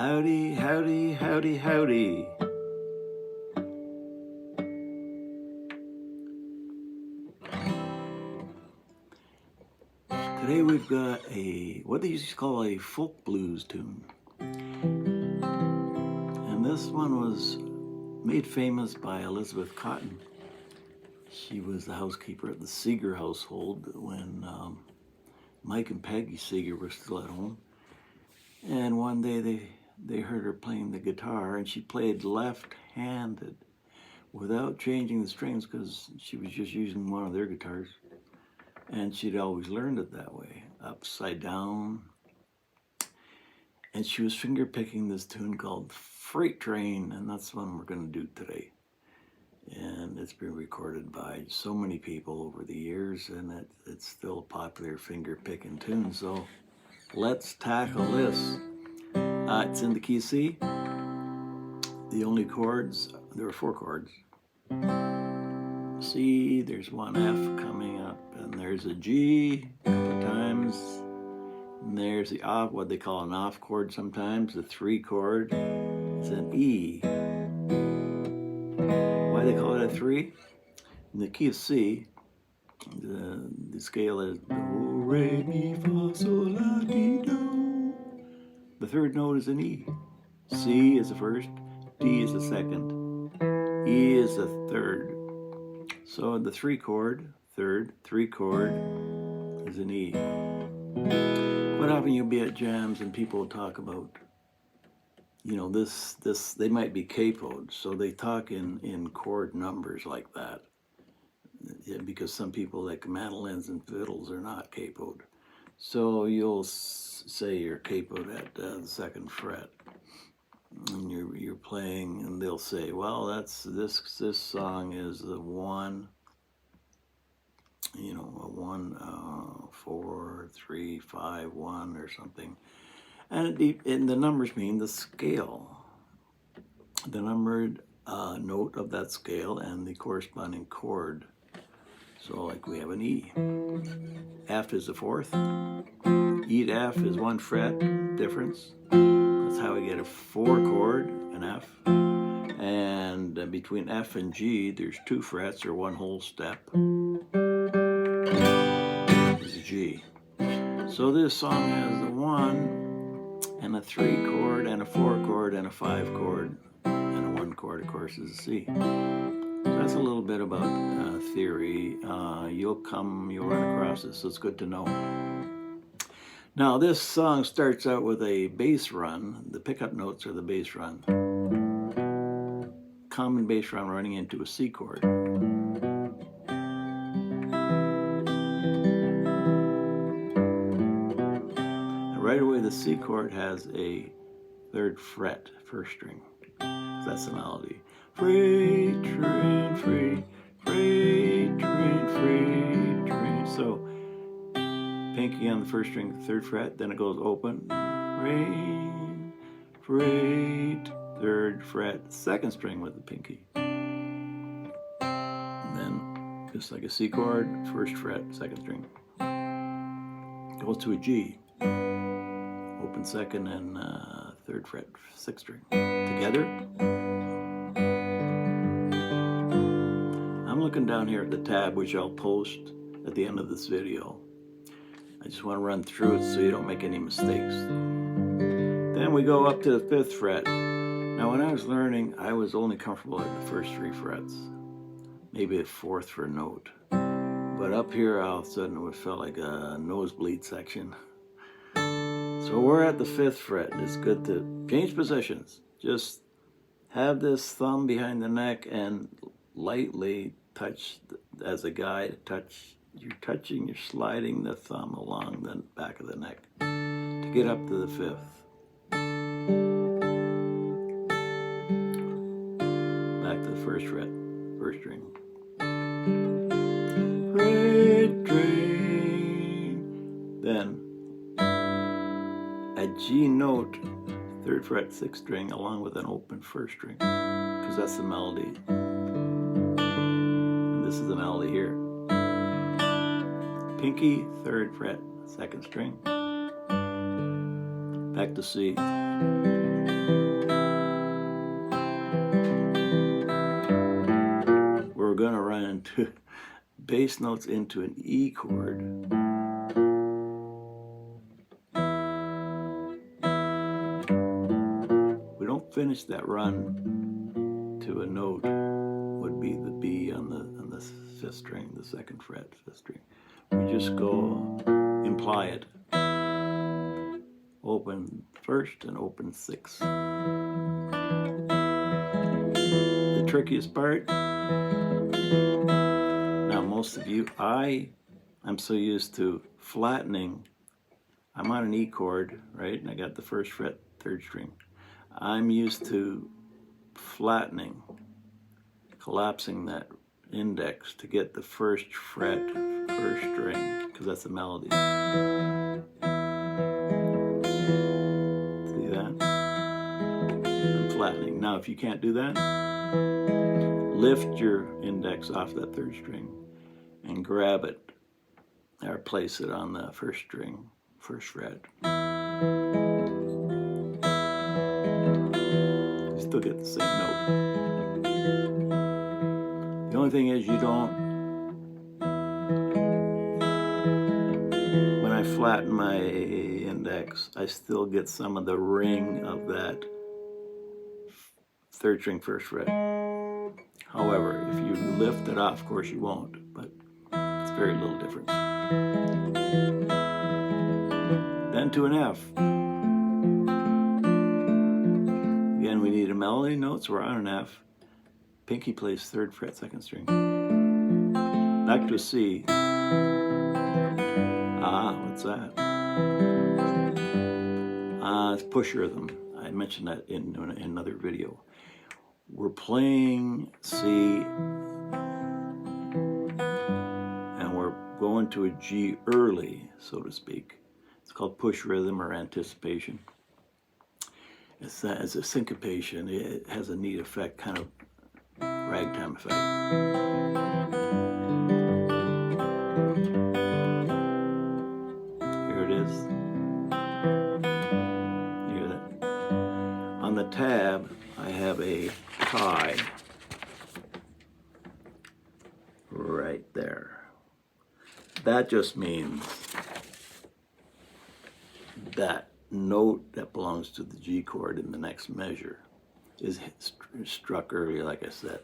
Howdy, howdy, howdy, howdy. Today we've got what they used to call a folk blues tune. And this one was made famous by Elizabeth Cotten. She was the housekeeper at the Seeger household when Mike and Peggy Seeger were still at home. And one day they heard her playing the guitar, and she played left-handed without changing the strings because she was just using one of their guitars. And she'd always learned it that way, upside down. And she was finger-picking this tune called Freight Train, and that's one we're going to do today. And it's been recorded by so many people over the years, and it's still a popular finger-picking tune. So let's tackle this. It's in the key C. The only chords, there are 4 chords. C, there's one F coming up, and there's a G a couple of times. And there's the off, what they call an off chord sometimes, the 3 chord. It's an E. Why they call it a 3? In the key of C, the scale is do, re, mi, fa, sol, la, ti, do. The 3rd note is an E. C is the 1st, D is the 2nd, E is the 3rd. So the 3 chord, 3rd, 3 chord is an E. Quite often you'll be at jams and people will talk about, you know, this, they might be capoed, so they talk in chord numbers like that. Yeah, because some people like mandolins and fiddles are not capoed. So you'll say you're capoed at the 2nd fret. And you're playing, and they'll say, well, that's this song is the 1, you know, a 1, 4, 3, 5, 1 or something, and the numbers mean the scale, the numbered note of that scale and the corresponding chord. So like we have an E. F is the 4th. E to F is 1 fret difference. That's how we get a 4 chord, an F. And between F and G, there's 2 frets or 1 whole step. This is G. So this song has a 1 and a 3 chord and a 4 chord and a 5 chord. And a 1 chord, of course, is a C. So that's a little bit about theory. You'll run across this, so it's good to know. Now this song starts out with a bass run. The pickup notes are the bass run. Common bass run running into a C chord. And right away the C chord has a 3rd fret, 1st string. That's the melody. Freight train, freight, freight train, freight train. So pinky on the 1st string, 3rd fret, then it goes open. Rain, freight, 3rd fret, 2nd string with the pinky. And then just like a C chord, 1st fret, 2nd string. Goes to a G. Open 2nd and 3rd fret, 6th string. Together. I'm looking down here at the tab, which I'll post at the end of this video. I just want to run through it so you don't make any mistakes. Then we go up to the 5th fret. Now when I was learning, I was only comfortable at the first 3 frets. Maybe a 4th for a note. But up here all of a sudden it would feel like a nosebleed section. So we're at the 5th fret. It's good to change positions. Just have this thumb behind the neck and lightly touch, as a guide, you're sliding the thumb along the back of the neck to get up to the 5th. Back to the 1st fret, 1st string. Freight train. Then a G note, 3rd fret, 6th string, along with an open 1st string, because that's the melody. And this is the melody here. Pinky, 3rd fret, 2nd string. Back to C. We're going to run into bass notes into an E chord. We don't finish that run to a note, would be the B on the 5th string, the 2nd fret, 5th string. We just go imply it. Open 1st and open 6th. The trickiest part, now most of you, I'm so used to flattening. I'm on an E chord, right? And I got the 1st fret, 3rd string. I'm used to flattening, collapsing that index to get the 1st fret, 1st string, because that's the melody. See that? I'm flattening. Now if you can't do that, lift your index off that 3rd string and grab it or place it on the 1st string, 1st fret. You still get the same note. The only thing is when I flatten my index, I still get some of the ring of that 3rd string, 1st fret. However, if you lift it off, of course you won't, but it's very little difference. Then to an F. Again, we need a melody note, so we're on an F. Pinky plays 3rd fret, 2nd string. Back to a C. What's that? It's push rhythm. I mentioned that in another video. We're playing C, and we're going to a G early, so to speak. It's called push rhythm or anticipation. It's a syncopation. It has a neat effect, kind of ragtime effect. Here it is. You hear that? On the tab, I have a tie right there. That just means that note that belongs to the G chord in the next measure is struck early, like I said,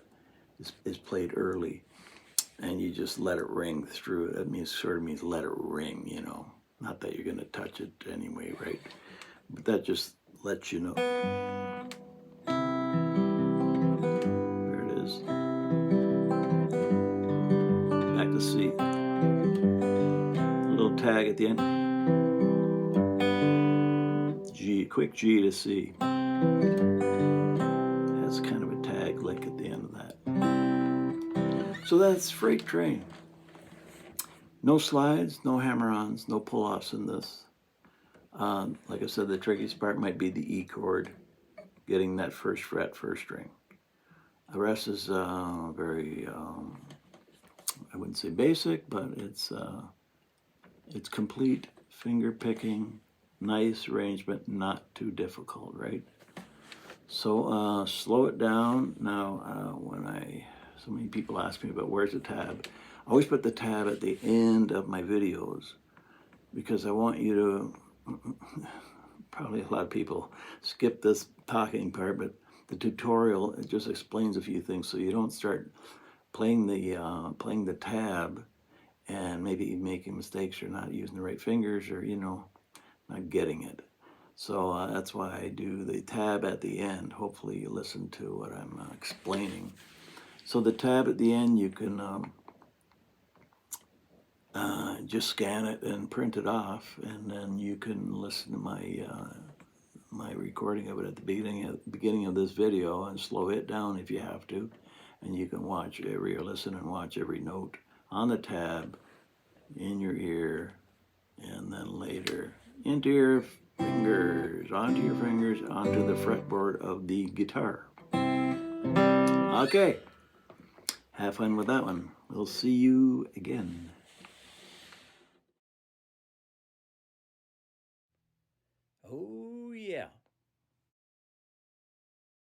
is played early, and you just let it ring through. That sort of means let it ring, you know. Not that you're going to touch it anyway, right? But that just lets you know. There it is. Back to C. A little tag at the end. G, quick G to C. It has kind of a tag lick at the end of that. So that's Freight Train. No slides, no hammer-ons, no pull-offs in this. Like I said, the trickiest part might be the E chord, getting that 1st fret, 1st string. The rest is very, I wouldn't say basic, but it's complete finger picking, nice arrangement, not too difficult, right? So slow it down. Now, so many people ask me about where's the tab. I always put the tab at the end of my videos because I want you to, probably a lot of people skip this talking part, but the tutorial, it just explains a few things so you don't start playing the tab and maybe making mistakes or not using the right fingers or, you know, not getting it. So that's why I do the tab at the end. Hopefully you listen to what I'm explaining. So the tab at the end, you can just scan it and print it off, and then you can listen to my recording of it at the beginning of this video and slow it down if you have to, and you can listen and watch every note on the tab in your ear, and then later into your fingers, onto the fretboard of the guitar. Okay, have fun with that one. We'll see you again.